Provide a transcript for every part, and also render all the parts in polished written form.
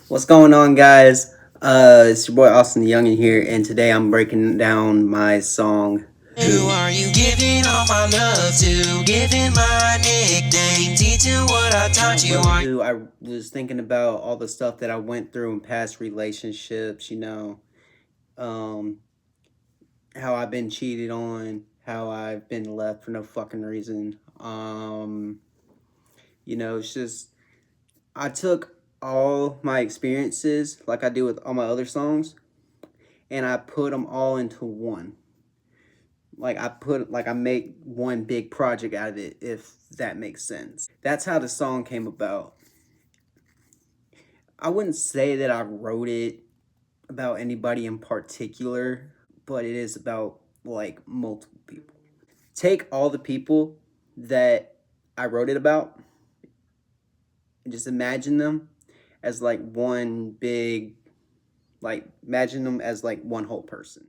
What's going on, guys? It's your boy AustinTheYoungin here, and today I'm breaking down my song. Who are you giving all my love to? Giving my nickname, teaching what I taught you. I was thinking about all the stuff that I went through in past relationships, um, how I've been cheated on, how I've been left for no fucking reason. It's just, I took all my experiences, like I do with all my other songs, and I put them all into one. I make one big project out of it, if that makes sense. That's how the song came about. I wouldn't say that I wrote it about anybody in particular, but it is about like multiple people. Take all the people that I wrote it about and just imagine them as like one big, imagine them as like one whole person.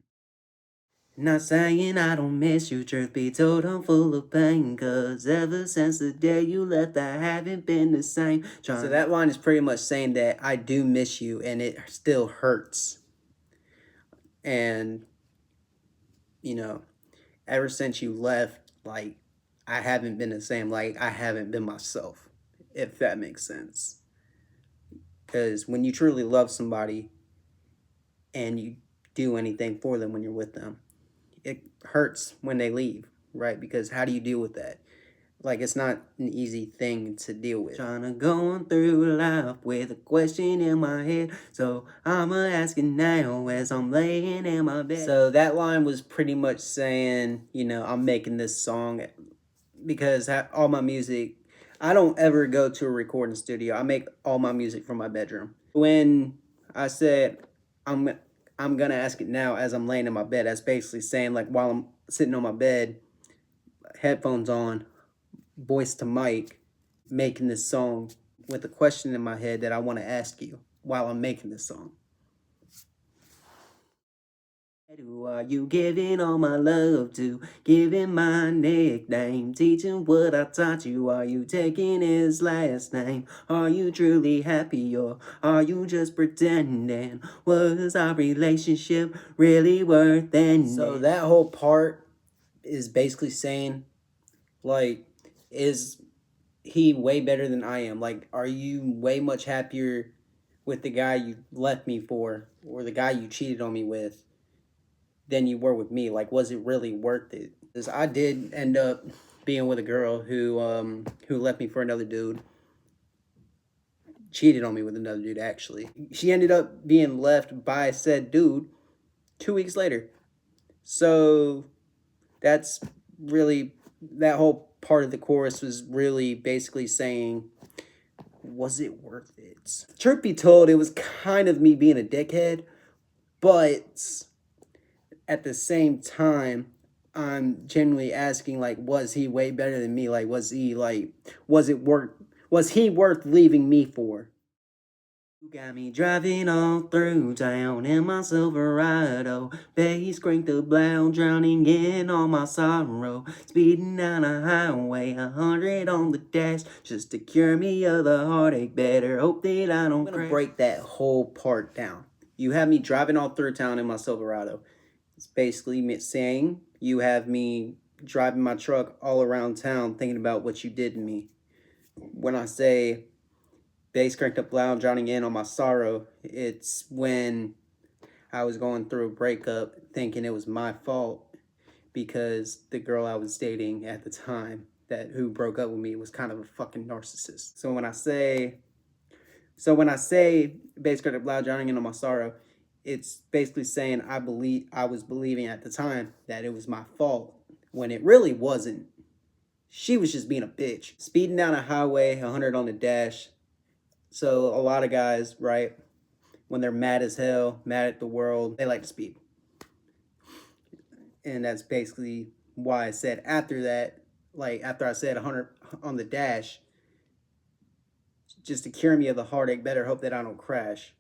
Not saying I don't miss you, truth be told, I'm full of pain. Cause ever since the day you left, I haven't been the same. So that line is pretty much saying that I do miss you and it still hurts. And, you know, ever since you left, I haven't been the same. Like, I haven't been myself, if that makes sense. Because when you truly love somebody and you do anything for them when you're with them, it hurts when they leave, right? Because how do you deal with that? Like, it's not an easy thing to deal with. Trying to go on through life with a question in my head, so I'ma ask it now as I'm laying in my bed. So that line was pretty much saying, I'm making this song because all my music, I don't ever go to a recording studio. I make all my music from my bedroom. When I said I'm I'm gonna ask it now as I'm laying in my bed, that's basically saying, like, while I'm sitting on my bed, headphones on, voice to mic, making this song with a question in my head that I want to ask you while I'm making this song. Who are you giving all my love to? Giving my nickname, teaching what I taught you. Are you taking his last name? Are you truly happy, or are you just pretending? Was our relationship really worth ending? So that whole part is basically saying, like, is he way better than I am? Like, are you way much happier with the guy you left me for, or the guy you cheated on me with, than you were with me? Like, was it really worth it? Because I did end up being with a girl who left me for another dude. Cheated on me with another dude, actually. She ended up being left by said dude 2 weeks later. So that's really, that whole part of the chorus was really basically saying, was it worth it? Truth be told, it was kind of me being a dickhead, but at the same time, I'm genuinely asking, like, was he way better than me? Like, was he was he worth leaving me for? You got me driving all through town in my Silverado. Bass crank the blow, drowning in all my sorrow. Speeding down a highway, 100 on the dash, just to cure me of the heartache. Better hope that I don't. I'm gonna break that whole part down. You have me driving all through town in my Silverado. It's basically me saying you have me driving my truck all around town thinking about what you did to me. When I say bass cranked up loud, drowning in on my sorrow, it's when I was going through a breakup thinking it was my fault because the girl I was dating at the time who broke up with me was kind of a fucking narcissist. So when I say bass cranked up loud, drowning in on my sorrow, it's basically saying I was believing at the time that it was my fault when it really wasn't. She was just being a bitch. Speeding down a highway, 100 on the dash. So a lot of guys, right, when they're mad as hell, mad at the world, they like to speed. And that's basically why I said after that, like after I said 100 on the dash, just to cure me of the heartache, better hope that I don't crash,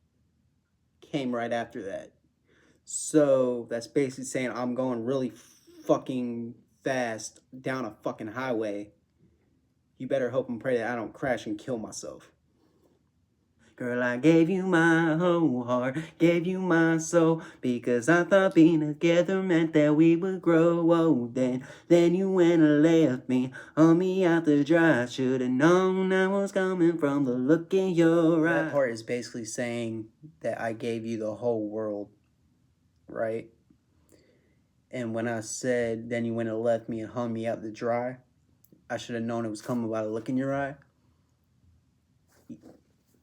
came right after that. So that's basically saying I'm going really fucking fast down a fucking highway. You better hope and pray that I don't crash and kill myself. Girl, I gave you my whole heart, gave you my soul, because I thought being together meant that we would grow. Oh, then you went and left me, hung me out the dry. Should've known I was coming from the look in your eye. That part is basically saying that I gave you the whole world, right? And when I said, then you went and left me and hung me out the dry, I should have known it was coming by the look in your eye.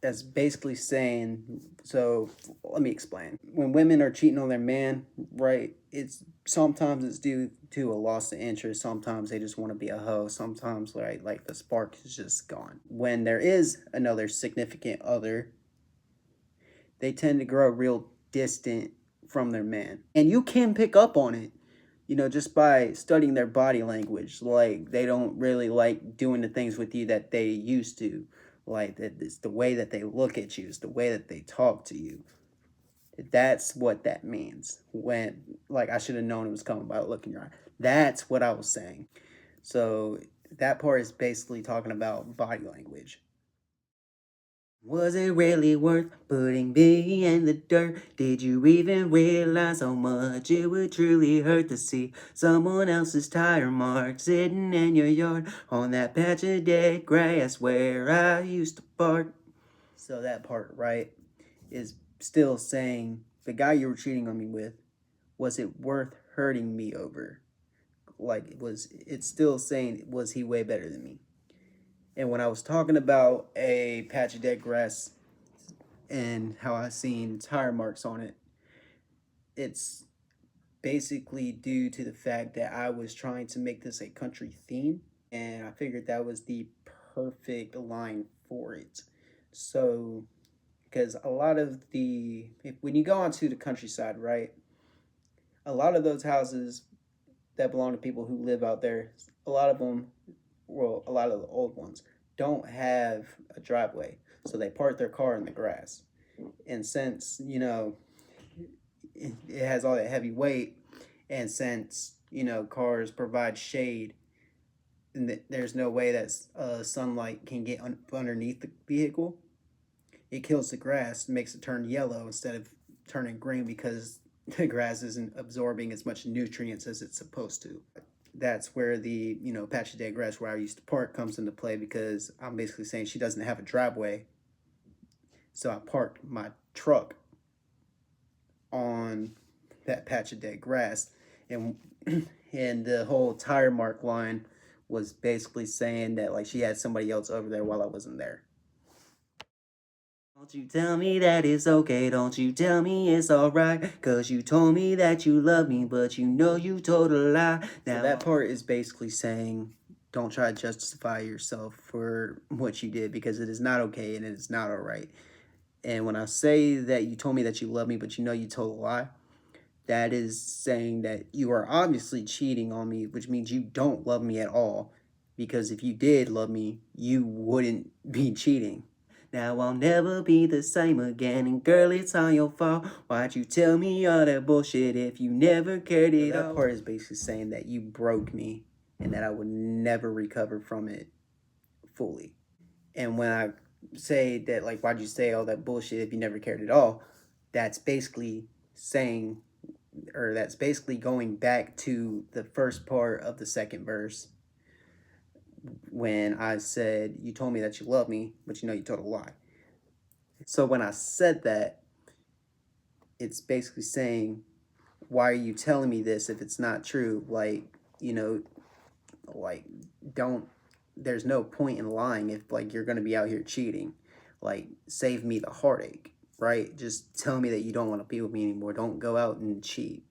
That's basically saying, so let me explain. When women are cheating on their man, right, it's sometimes it's due to a loss of interest. Sometimes they just want to be a hoe. Sometimes like the spark is just gone. When there is another significant other, they tend to grow real distant from their man. And you can pick up on it, just by studying their body language. Like, they don't really like doing the things with you that they used to. Like, it's the way that they look at you, it's the way that they talk to you. That's what that means. When, like, I should have known it was coming by the look in your eye. That's what I was saying. So, that part is basically talking about body language. Was it really worth putting me in the dirt? Did you even realize how much it would truly hurt to see someone else's tire mark sitting in your yard on that patch of dead grass where I used to park? So that part, right, is still saying the guy you were cheating on me with, was it worth hurting me over? Like, it's still saying, was he way better than me? And when I was talking about a patch of dead grass and how I seen tire marks on it, it's basically due to the fact that I was trying to make this a country theme, and I figured that was the perfect line for it. So, because a lot of when you go onto the countryside, right, a lot of those houses that belong to people who live out there, a lot of them, well, a lot of the old ones, don't have a driveway. So they park their car in the grass. And since, it has all that heavy weight, and since, cars provide shade, and there's no way that sunlight can get underneath the vehicle, it kills the grass, makes it turn yellow instead of turning green because the grass isn't absorbing as much nutrients as it's supposed to. That's where the patch of dead grass where I used to park comes into play, because I'm basically saying she doesn't have a driveway, so I parked my truck on that patch of dead grass, and and the whole tire mark line was basically saying that like she had somebody else over there while I wasn't there. Don't you tell me that it's okay, don't you tell me it's alright, cause you told me that you love me, but you know you told a lie. Now that part is basically saying, don't try to justify yourself for what you did, because it is not okay and it is not alright. And when I say that you told me that you love me, but you know you told a lie, that is saying that you are obviously cheating on me, which means you don't love me at all. Because if you did love me, you wouldn't be cheating. Now I'll never be the same again, and girl, it's all your fault. Why'd you tell me all that bullshit if you never cared at all? That part is basically saying that you broke me and that I would never recover from it fully. And when I say that, like, why'd you say all that bullshit if you never cared at all, that's basically saying, or that's basically going back to the first part of the second verse, when I said, you told me that you love me, but you know you told a lie. So when I said that, it's basically saying, why are you telling me this if it's not true? Like, like, don't, there's no point in lying if, like, you're going to be out here cheating. Like, save me the heartache, right? Just tell me that you don't want to be with me anymore. Don't go out and cheat.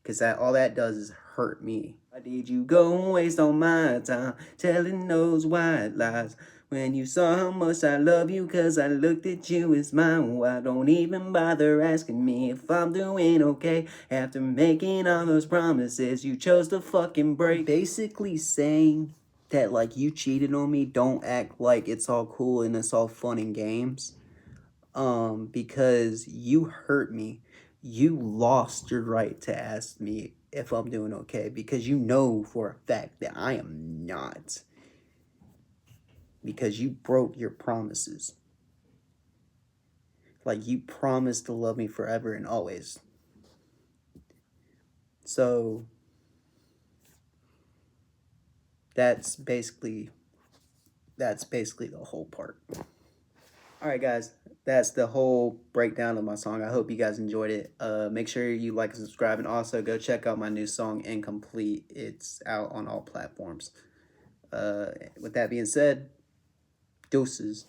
Because all that does is hurt me. Why did you go and waste all my time telling those white lies when you saw how much I love you? Cause I looked at you as mine. Why don't even bother asking me if I'm doing okay after making all those promises you chose to fucking break? Basically saying that, like, you cheated on me, don't act like it's all cool and it's all fun and games. Because you hurt me. You lost your right to ask me if I'm doing okay, because you know for a fact that I am not. Because you broke your promises. Like, you promised to love me forever and always. So that's basically the whole part. All right, guys, that's the whole breakdown of my song. I hope you guys enjoyed it. Make sure you like and subscribe, and also go check out my new song Incomplete. It's out on all platforms. With that being said, deuces.